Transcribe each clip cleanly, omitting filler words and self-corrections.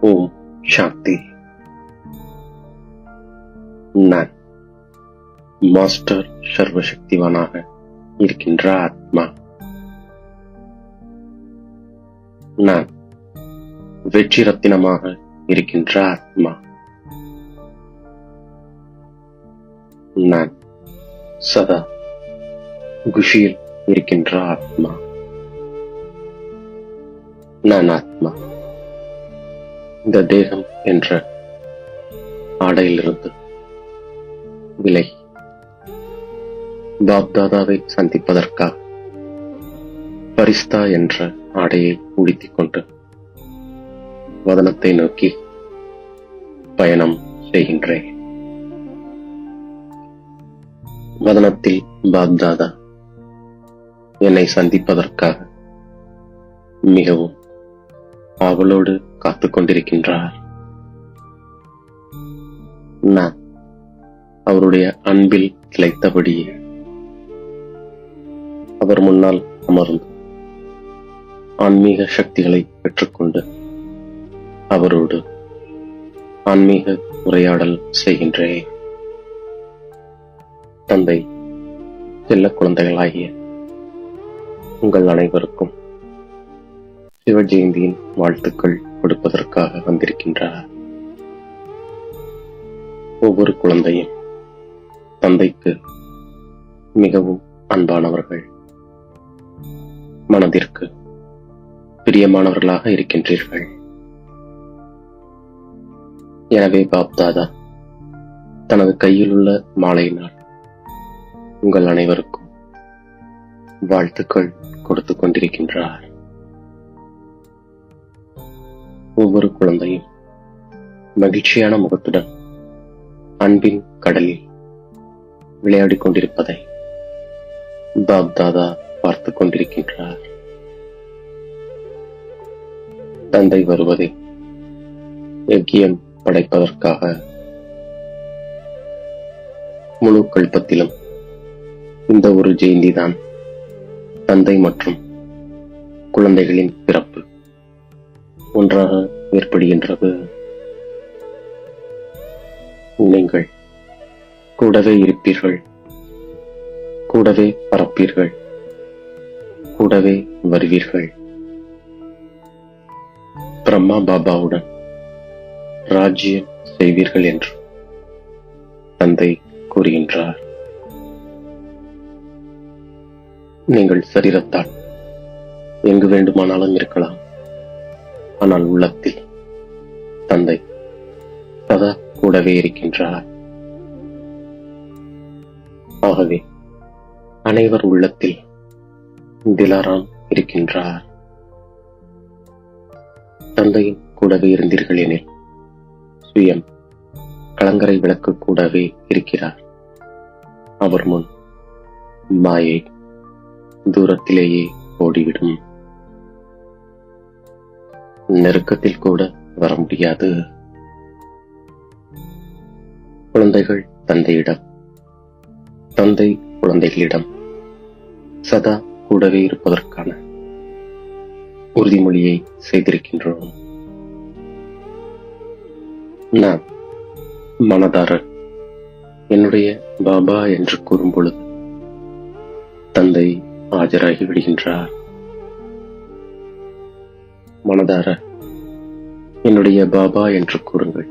ஓம் சாந்தி. நான் மாஸ்டர் சர்வசக்திவானாக இருக்கின்ற ஆத்மா. நான் வெற்றி ரத்தினமாக இருக்கின்ற ஆத்மா. நான் சதா குஷியில் இருக்கின்ற ஆத்மா. நான் ஆத்மா. இந்த தேகம் என்ற ஆடையிலிருந்து விலகி பாப்தாதாவை சந்திப்பதற்காக பரிஸ்தா என்ற ஆடையை உடுத்திக் கொண்டு வதனத்தை நோக்கி பயணம் செய்கின்றேன். வதனத்தில் பாப்தாதா என்னை சந்திப்பதற்காக மிகவும் ஆவலோடு காத்துக் கொண்டிருக்கின்றார். நான் அவருடைய அன்பில் திளைத்தபடியே அவர் முன்னால் அமர்ந்து ஆன்மீக சக்திகளை பெற்றுக்கொண்டு அவரோடு ஆன்மீக உரையாடல் செய்கின்றேன். தந்தை, செல்ல குழந்தைகளாகிய உங்கள் அனைவருக்கும் சிவ ஜெயந்தியின் வாழ்த்துக்கள் கொடுப்பதற்காக வந்திருக்கின்றார். ஒவ்வொரு குழந்தையும் தந்தைக்கு மிகவும் அன்பானவர்கள், மனதிற்கு பிரியமானவர்களாக இருக்கின்றீர்கள். எனவே பாப்தாதா தனது கையில் உள்ள மாலையினால் உங்கள் அனைவருக்கும் வாழ்த்துக்கள் கொடுத்துக் கொண்டிருக்கின்றார். ஒவ்வொரு குழந்தையும் மகிழ்ச்சியான முகத்துடன் அன்பின் கடலில் விளையாடிக் கொண்டிருப்பதை பாப்தாதா பார்த்துக் கொண்டிருக்கின்றார். தந்தை வருவதை யக்கியம் படைப்பதற்காக முழு கல்பத்திலும் இந்த ஒரு ஜெயந்திதான் தந்தை மற்றும் குழந்தைகளின் பிறப்பு ஒன்றாக ஏற்படுகின்றது. நீங்கள் கூடவே இருப்பீர்கள், கூடவே பறப்பீர்கள், கூடவே வருவீர்கள். பிரம்மா பாபாவுடன் ராஜ்யம் செய்வீர்கள் என்று தந்தை கூறுகின்றார். நீங்கள் சரீரத்தால் எங்கு வேண்டுமானாலும் இருக்கலாம், ஆனால் உள்ளத்தில் தந்தை சதா கூடவே இருக்கின்றார். ஆகவே அனைவர் உள்ளத்தில் திலாராம் இருக்கின்றார். தந்தையும் கூடவே இருந்தீர்கள் எனில் சுயம் கலங்கரை விளக்கு கூடவே இருக்கிறார். அவர் முன் மாயை தூரத்திலேயே ஓடிவிடும். நெருக்கத்தில் கூட வர முடியாது. குழந்தைகள் தந்தையிடம், தந்தை குழந்தைகளிடம் சதா கூடவே இருப்பதற்கான உறுதிமொழியை செய்திருக்கின்றோம். நான் மனதார என்னுடைய பாபா என்று கூறும் பொழுது தந்தை ஆஜராகி விடுகின்றார். மனதார என்னுடைய பாபா என்று கூறுங்கள்,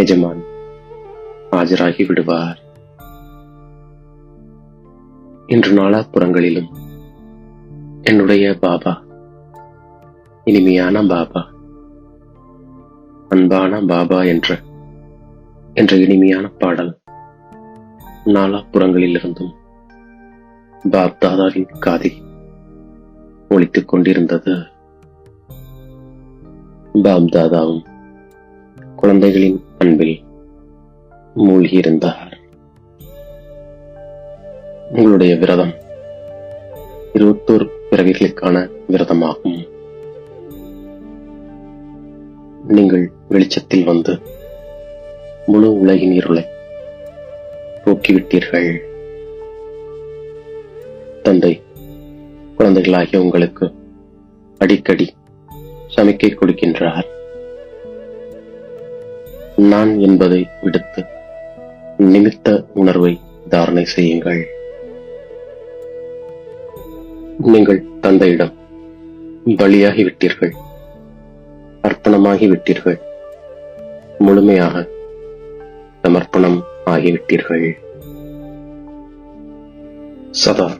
எஜமான் ஆஜராகி விடுவார். இன்று நாலாபுறங்களிலும் என்னுடைய பாபா, இனிமையான பாபா, அன்பான பாபா என்ற இனிமையான பாடல் நாலாபுறங்களிலிருந்தும் பாப்தாதாவின் காதில் ஒலித்துக் கொண்டிருந்தது. பாப்தாதாவும் குழந்தைகளின் அன்பில் மூழ்கியிருந்தார். உங்களுடைய விரதம் 21 பிறவிகளுக்கான விரதமாகும். நீங்கள் வெளிச்சத்தில் வந்து முழு உலகின் இருளை போக்கிவிட்டீர்கள். தந்தை குழந்தைகளாகிய உங்களுக்கு அடிக்கடி சமிக்கை கொடுக்கின்றார். நான் என்பதை விடுத்து நிமித்த உணர்வை தாரணை செய்யுங்கள். நீங்கள் தந்தையிடம் பலியாகிவிட்டீர்கள், அர்ப்பணமாகிவிட்டீர்கள், முழுமையாக சமர்ப்பணம் ஆகிவிட்டீர்கள். சதா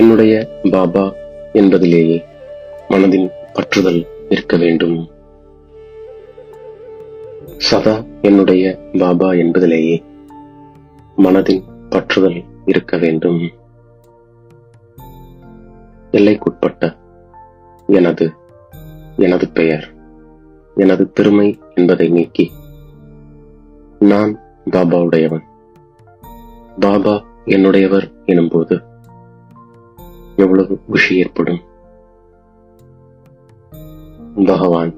என்னுடைய பாபா என்பதிலேயே மனதின் பற்றுதல் இருக்க வேண்டும். சதா என்னுடைய பாபா என்பதிலேயே மனதின் பற்றுதல் இருக்க வேண்டும். எல்லைக்குட்பட்ட எனது பெயர், எனது பெருமை என்பதை நீக்கி நான் பாபாவுடையவன், பாபா என்னுடையவர் எனும்போது எவ்வளவு குஷி ஏற்படும். பகவான்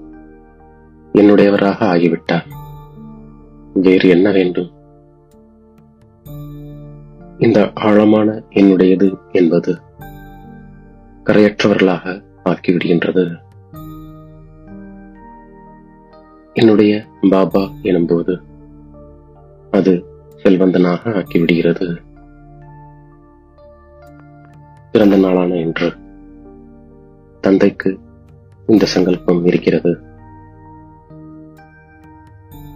என்னுடையவராக ஆகிவிட்டார், வேறு என்ன வேண்டும்? இந்த ஆழமான என்னுடையது என்பது கரையற்றவர்களாக ஆக்கிவிடுகின்றது. என்னுடைய பாபா எனும்போது அது செல்வந்தனாக ஆக்கிவிடுகிறது. பிறந்த நாளான இன்று தந்தைக்கு இந்த சங்கல்பம் இருக்கிறது.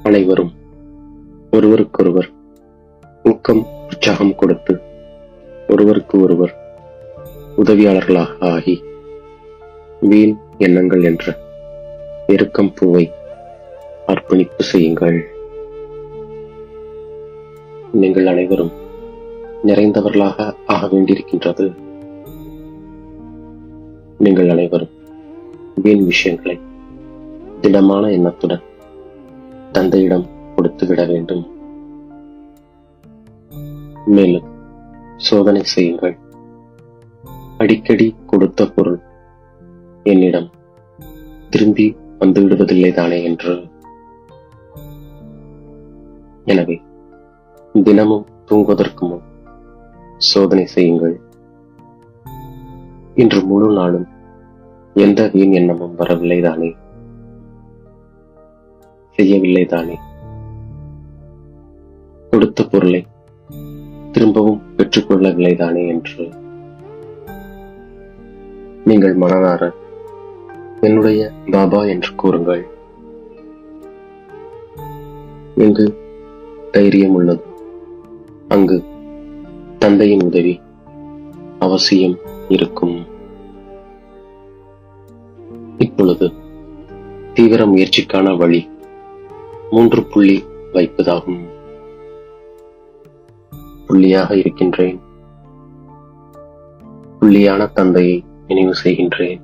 அனைவரும் ஒருவருக்கொருவர் ஊக்கம் உற்சாகம் கொடுத்து ஒருவருக்கு ஒருவர் உதவியாளர்களாக ஆகி வீண் எண்ணங்கள் என்ற எருக்கம் பூவை அர்ப்பணிப்பு செய்யுங்கள். நீங்கள் அனைவரும் நிறைந்தவர்களாக ஆக வேண்டியிருக்கின்றது. நீங்கள் அனைவரும் வீண் விஷயங்களை திடமான எண்ணத்துடன் தந்தையிடம் கொடுத்துவிட வேண்டும். மேலும் சோதனை செய்யுங்கள். அடிக்கடி கொடுத்த பொருள் என்னிடம் திரும்பி வந்துவிடுவதில்லை தானே என்று. எனவே தினமும் தூங்குவதற்கு முன் சோதனை செய்யுங்கள். இன்று முழு நாளும் எந்த வீண் எண்ணமும் வரவில்லை தானே, செய்யவில்லை தானே, கொடுத்த பொருளை திரும்பவும் பெற்றுக்கொள்ளவில்லை தானே என்று. நீங்கள் மனதார என்னுடைய பாபா என்று கூறுங்கள். எங்கு தைரியம் உள்ளது அங்கு தந்தையின் உதவி அவசியம் இருக்கும். இப்பொழுது தீவிர முயற்சிக்கான வழி 3 புள்ளி வைப்பதாகும். புள்ளியாக இருக்கின்றேன், புள்ளியான தந்தையை நினைவு செய்கின்றேன்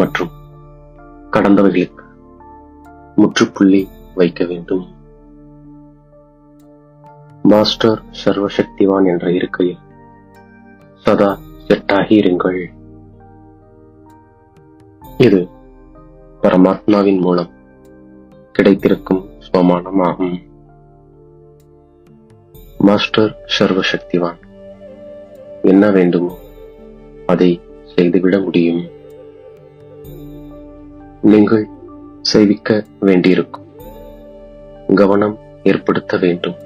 மற்றும் கடந்தவைகளுக்கு முற்றுப்புள்ளி வைக்க வேண்டும். மாஸ்டர் சர்வசக்திவான் என்ற இருக்கையில் சதா செட்டாகி இருங்கள். இது பரமாத்மாவின் மூலம் கிடைத்திருக்கும் ஸ்வமானமாகும். மாஸ்டர் சர்வசக்திவான் என்ன வேண்டுமோ அதை செய்துவிட முடியும். நீங்கள் செய்விக்க வேண்டியிருக்கும் கவனம் ஏற்படுத்த வேண்டும்.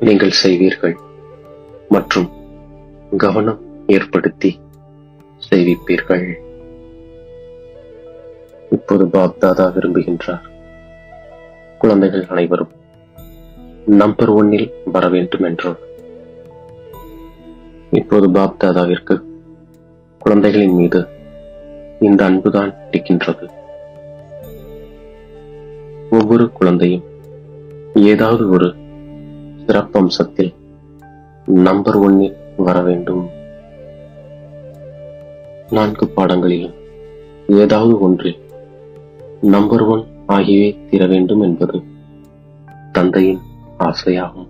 நீங்கள் செய்வீர்கள் மற்றும் கவனம் ஏற்படுத்தி செய்விப்பீர்கள். இப்போது பாப் தாதா விரும்புகின்றார், குழந்தைகள் அனைவரும் நம்பர் 1 வர வேண்டும் என்றும். இப்போது பாப் தாதாவிற்கு குழந்தைகளின் மீது இந்த அன்புதான் இருக்கின்றது. ஒவ்வொரு குழந்தையும் ஏதாவது ஒரு சிறப்பம்சத்தில் நம்பர் 1 வர வேண்டும். 4 பாடங்களிலும் ஏதாவது ஒன்றில் நம்பர் 1 ஆகியே தீர வேண்டும் என்பது தந்தையின் ஆசையாகும்.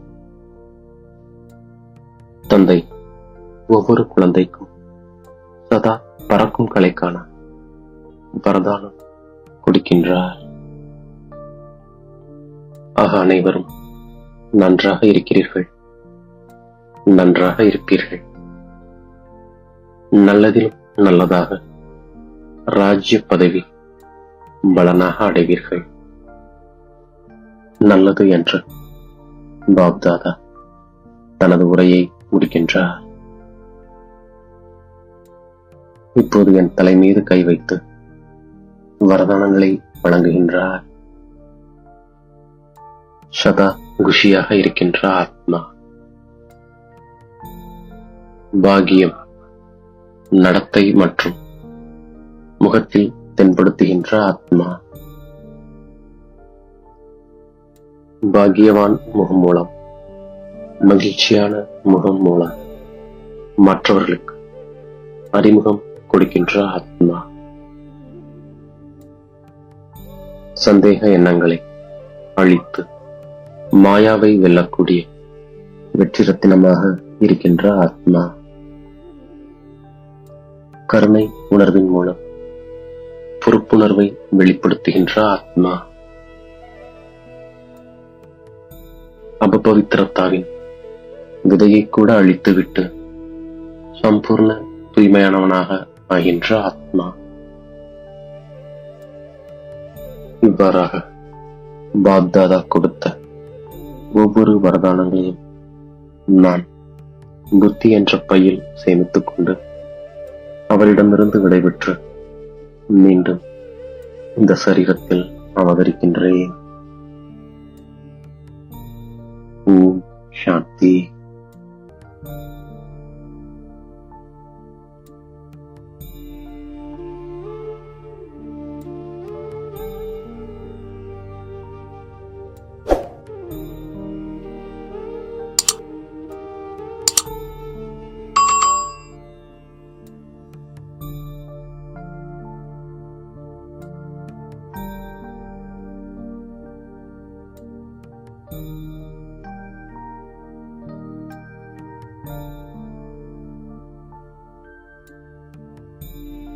தந்தை ஒவ்வொரு குழந்தைக்கும் சதா பறக்கும் கலைக்கான வரதானம் கொடுக்கின்றார். ஆக அனைவரும் நன்றாக இருக்கிறீர்கள், நன்றாக இருப்பீர்கள். நல்லதிலும் நல்லதாக ராஜ்ய பதவி பலனாக அடைவீர்கள். நல்லது என்று பாப்தாதா தனது உரையை முடிக்கின்றார். இப்போது என் தலை மீது கை வைத்து வரதானங்களை வழங்குகின்றார். சதா குஷியாக இருக்கின்ற ஆத்மா. பாகியம் நடத்தை மற்றும் முகத்தில் தென்படுத்துகின்ற ஆத்மா. பாகியவான் முகம் மூலம், மகிழ்ச்சியான முகம் மூலம் மற்றவர்களுக்கு அறிமுகம் கொடுக்கின்ற ஆத்மா. சந்தேக எண்ணங்களை அழித்து மாயாவை வெல்லக்கூடிய வெற்றி ரத்தினமாக இருக்கின்ற ஆத்மா. கருணை உணர்வின் மூலம் பொறுப்புணர்வை வெளிப்படுத்துகின்ற ஆத்மா. அபபவித்திரத்தாவின் விதையை கூட அழித்துவிட்டு சம்பூர்ண தூய்மையானவனாக ஆகின்ற ஆத்மா. இவ்வாறாக பாப்தாதா கொடுத்த ஒவ்வொரு வரதானங்களையும் நான் புத்தி என்ற பையில் சேமித்துக் கொண்டு அவரிடமிருந்து விடைபெற்று மீண்டும் இந்த சரீரத்தில் அவதரிக்கின்றேன். ஓம் சாந்தி.